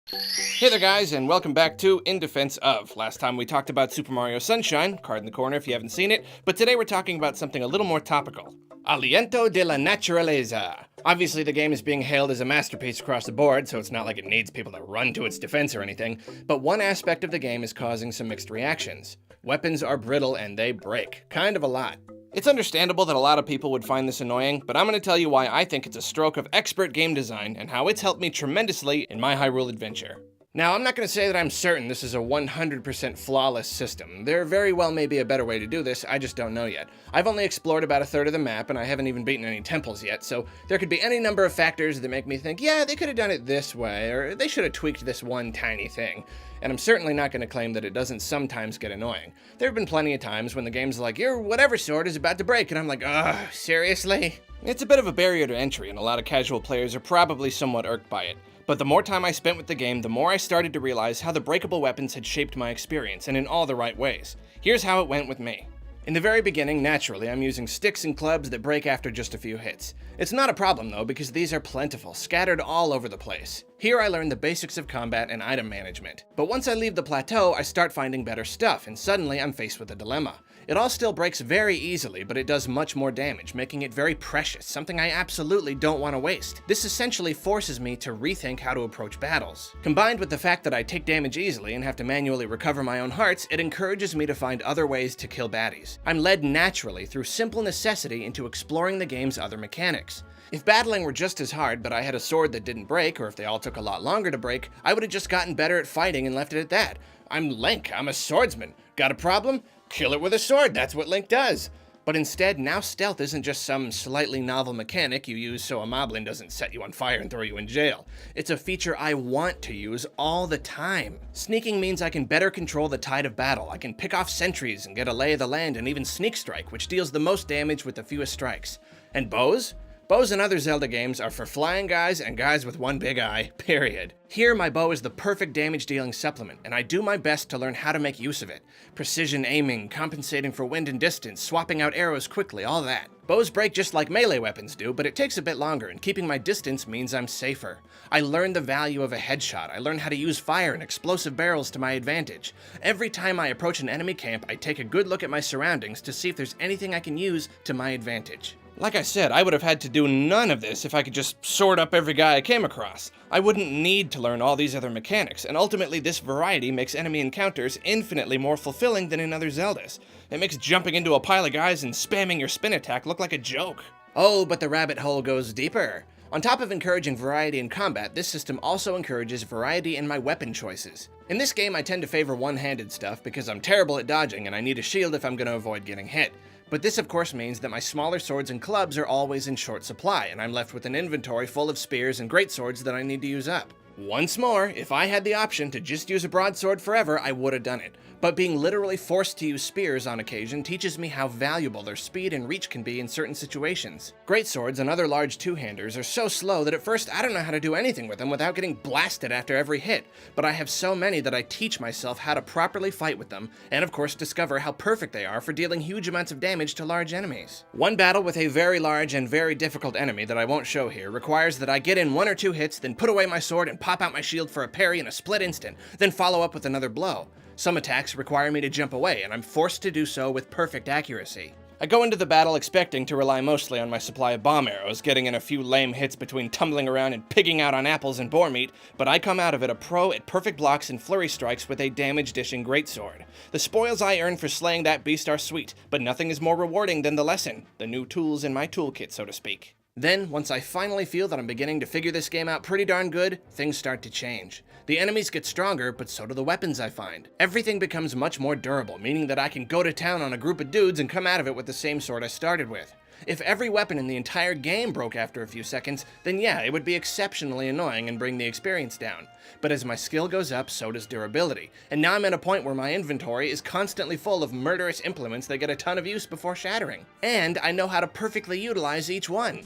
Hey there guys, and welcome back to In Defense Of. Last time we talked about Super Mario Sunshine, card in the corner if you haven't seen it, but today we're talking about something a little more topical. Aliento de la Naturaleza. Obviously the game is being hailed as a masterpiece across the board, so it's not like it needs people to run to its defense or anything, but one aspect of the game is causing some mixed reactions. Weapons are brittle and they break. Kind of a lot. It's understandable that a lot of people would find this annoying, but I'm going to tell you why I think it's a stroke of expert game design and how it's helped me tremendously in my Hyrule adventure. Now, I'm not going to say that I'm certain this is a 100% flawless system. There very well may be a better way to do this, I just don't know yet. I've only explored about a third of the map, and I haven't even beaten any temples yet, so there could be any number of factors that make me think, yeah, they could have done it this way, or they should have tweaked this one tiny thing. And I'm certainly not going to claim that it doesn't sometimes get annoying. There have been plenty of times when the game's like, your whatever sword is about to break, and I'm like, ugh, seriously? It's a bit of a barrier to entry, and a lot of casual players are probably somewhat irked by it. But the more time I spent with the game, the more I started to realize how the breakable weapons had shaped my experience, and in all the right ways. Here's how it went with me. In the very beginning, naturally, I'm using sticks and clubs that break after just a few hits. It's not a problem though, because these are plentiful, scattered all over the place. Here I learn the basics of combat and item management. But once I leave the plateau, I start finding better stuff, and suddenly I'm faced with a dilemma. It all still breaks very easily, but it does much more damage, making it very precious, something I absolutely don't want to waste. This essentially forces me to rethink how to approach battles. Combined with the fact that I take damage easily and have to manually recover my own hearts, it encourages me to find other ways to kill baddies. I'm led naturally through simple necessity into exploring the game's other mechanics. If battling were just as hard, but I had a sword that didn't break, or if they all took a lot longer to break, I would have just gotten better at fighting and left it at that. I'm Link, I'm a swordsman. Got a problem? Kill it with a sword, that's what Link does. But instead, now stealth isn't just some slightly novel mechanic you use so a moblin doesn't set you on fire and throw you in jail. It's a feature I want to use all the time. Sneaking means I can better control the tide of battle. I can pick off sentries and get a lay of the land and even sneak strike, which deals the most damage with the fewest strikes. And bows? Bows in other Zelda games are for flying guys and guys with one big eye, period. Here, my bow is the perfect damage-dealing supplement, and I do my best to learn how to make use of it. Precision aiming, compensating for wind and distance, swapping out arrows quickly, all that. Bows break just like melee weapons do, but it takes a bit longer, and keeping my distance means I'm safer. I learn the value of a headshot. I learn how to use fire and explosive barrels to my advantage. Every time I approach an enemy camp, I take a good look at my surroundings to see if there's anything I can use to my advantage. Like I said, I would have had to do none of this if I could just sword up every guy I came across. I wouldn't need to learn all these other mechanics, and ultimately this variety makes enemy encounters infinitely more fulfilling than in other Zeldas. It makes jumping into a pile of guys and spamming your spin attack look like a joke. Oh, but the rabbit hole goes deeper. On top of encouraging variety in combat, this system also encourages variety in my weapon choices. In this game, I tend to favor one-handed stuff because I'm terrible at dodging and I need a shield if I'm going to avoid getting hit. But this of course means that my smaller swords and clubs are always in short supply, and I'm left with an inventory full of spears and greatswords that I need to use up. Once more, if I had the option to just use a broadsword forever, I would have done it. But being literally forced to use spears on occasion teaches me how valuable their speed and reach can be in certain situations. Greatswords and other large two-handers are so slow that at first I don't know how to do anything with them without getting blasted after every hit, but I have so many that I teach myself how to properly fight with them, and of course discover how perfect they are for dealing huge amounts of damage to large enemies. One battle with a very large and very difficult enemy that I won't show here requires that I get in 1 or 2 hits, then put away my sword and pop out my shield for a parry in a split instant, then follow up with another blow. Some attacks require me to jump away, and I'm forced to do so with perfect accuracy. I go into the battle expecting to rely mostly on my supply of bomb arrows, getting in a few lame hits between tumbling around and pigging out on apples and boar meat, but I come out of it a pro at perfect blocks and flurry strikes with a damage-dishing greatsword. The spoils I earn for slaying that beast are sweet, but nothing is more rewarding than the lesson, the new tools in my toolkit, so to speak. Then, once I finally feel that I'm beginning to figure this game out pretty darn good, things start to change. The enemies get stronger, but so do the weapons I find. Everything becomes much more durable, meaning that I can go to town on a group of dudes and come out of it with the same sword I started with. If every weapon in the entire game broke after a few seconds, then yeah, it would be exceptionally annoying and bring the experience down. But as my skill goes up, so does durability. And now I'm at a point where my inventory is constantly full of murderous implements that get a ton of use before shattering. And I know how to perfectly utilize each one.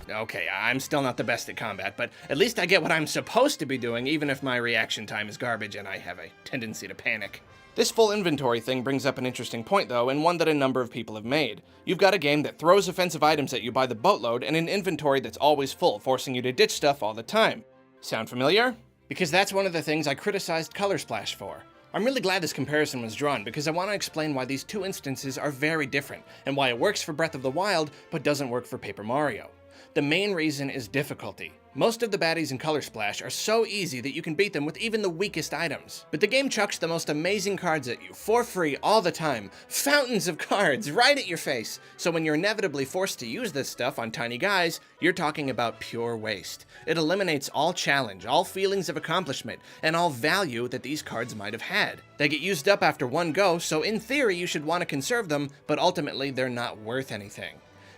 Okay, I'm still not the best at combat, but at least I get what I'm supposed to be doing, even if my reaction time is garbage and I have a tendency to panic. This full inventory thing brings up an interesting point though, and one that a number of people have made. You've got a game that throws offensive items at you by the boatload and an inventory that's always full, forcing you to ditch stuff all the time. Sound familiar? Because that's one of the things I criticized Color Splash for. I'm really glad this comparison was drawn because I want to explain why these two instances are very different, and why it works for Breath of the Wild, but doesn't work for Paper Mario. The main reason is difficulty. Most of the baddies in Color Splash are so easy that you can beat them with even the weakest items. But the game chucks the most amazing cards at you, for free, all the time. Fountains of cards, right at your face. So when you're inevitably forced to use this stuff on tiny guys, you're talking about pure waste. It eliminates all challenge, all feelings of accomplishment, and all value that these cards might have had. They get used up after one go, so in theory you should want to conserve them, but ultimately they're not worth anything.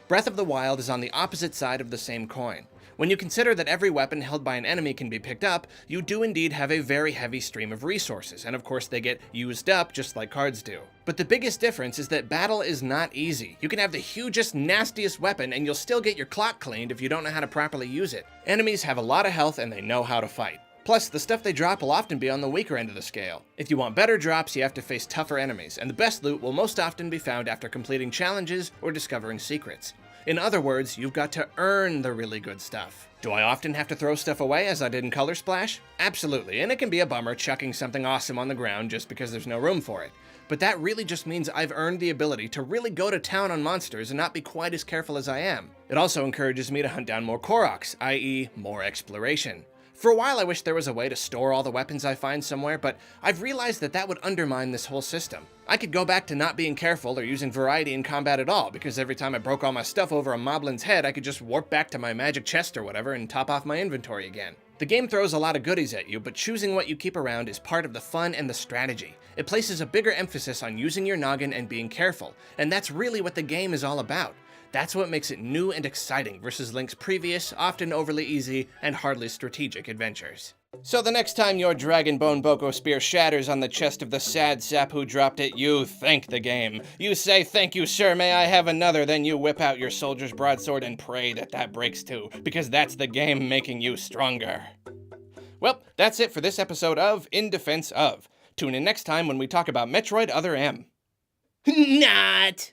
Breath of the Wild is on the opposite side of the same coin. When you consider that every weapon held by an enemy can be picked up, you do indeed have a very heavy stream of resources, and of course they get used up just like cards do. But the biggest difference is that battle is not easy. You can have the hugest, nastiest weapon and you'll still get your clock cleaned if you don't know how to properly use it. Enemies have a lot of health and they know how to fight. Plus, the stuff they drop will often be on the weaker end of the scale. If you want better drops, you have to face tougher enemies, and the best loot will most often be found after completing challenges or discovering secrets. In other words, you've got to earn the really good stuff. Do I often have to throw stuff away as I did in Color Splash? Absolutely, and it can be a bummer chucking something awesome on the ground just because there's no room for it. But that really just means I've earned the ability to really go to town on monsters and not be quite as careful as I am. It also encourages me to hunt down more Koroks, i.e. more exploration. For a while I wished there was a way to store all the weapons I find somewhere, but I've realized that that would undermine this whole system. I could go back to not being careful or using variety in combat at all, because every time I broke all my stuff over a moblin's head, I could just warp back to my magic chest or whatever and top off my inventory again. The game throws a lot of goodies at you, but choosing what you keep around is part of the fun and the strategy. It places a bigger emphasis on using your noggin and being careful, and that's really what the game is all about. That's what makes it new and exciting versus Link's previous, often overly easy, and hardly strategic adventures. So the next time your Dragon Bone Boko Spear shatters on the chest of the sad sap who dropped it, you thank the game. You say, "Thank you, sir, may I have another?" Then you whip out your soldier's broadsword and pray that that breaks too, because that's the game making you stronger. Well, that's it for this episode of In Defense Of. Tune in next time when we talk about Metroid Other M. Not!